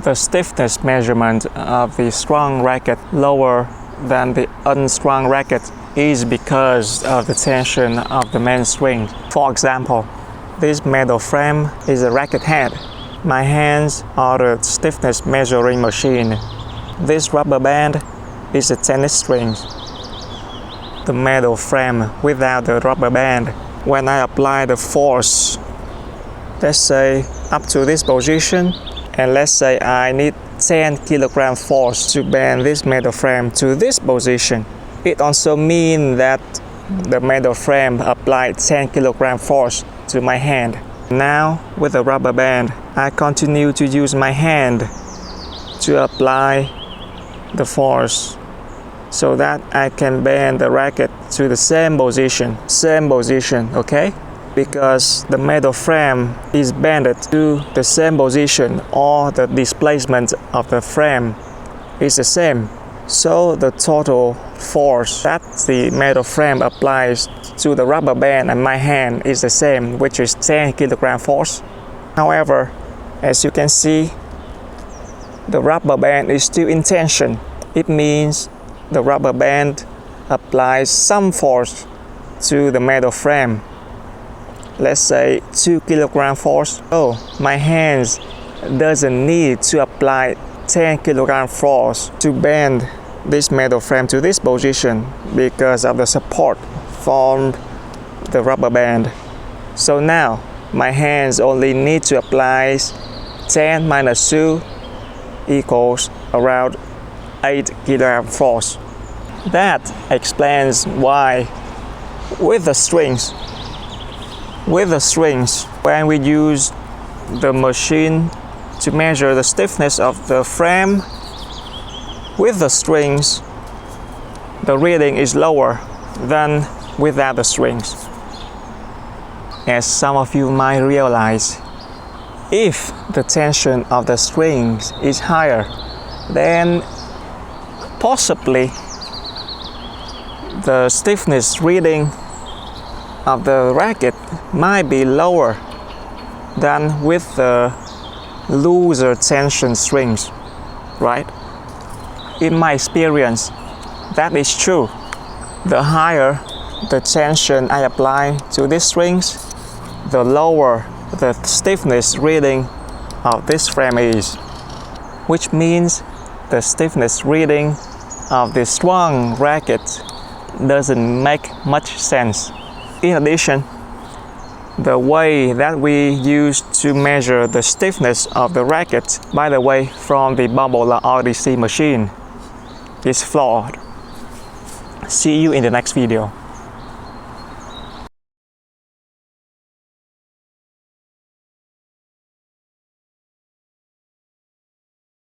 the stiffness measurement of the strung racket lower than the unstrung racket is because of the tension of the main string. For example, this metal frame is a racket head. My hands are the stiffness measuring machine. This rubber band is a tennis string. The metal frame without the rubber band. When I apply the force, let's say up to this position, and let's say I need 10 kg force to bend this metal frame to this position. It also means that the metal frame applied 10 kg force to my hand. Now, with the rubber band, I continue to use my hand to apply the force so that I can bend the racket to the same position, okay? Because the metal frame is bended to the same position, or the displacement of the frame is the same. So the total force that the metal frame applies to the rubber band and my hand is the same, which is 10 kg force. However, as you can see, the rubber band is still in tension. It means the rubber band applies some force to the metal frame. Let's say 2 kg force. Oh, my hands doesn't need to apply 10 kg force to bend this metal frame to this position because of the support from the rubber band. So now my hands only need to apply 10 minus 2 equals around 8 kg force. That explains why with the strings, when we use the machine to measure the stiffness of the frame, with the strings, the reading is lower than without the strings. As some of you might realize, if the tension of the strings is higher, then possibly the stiffness reading of the racket might be lower than with the looser tension strings, right? In my experience, that is true. The higher the tension I apply to these strings, the lower the stiffness reading of this frame is, which means the stiffness reading of the strung racket doesn't make much sense. In addition, the way that we use to measure the stiffness of the racket, by the way, from the bubble RDC machine, is flawed. See you in the next video.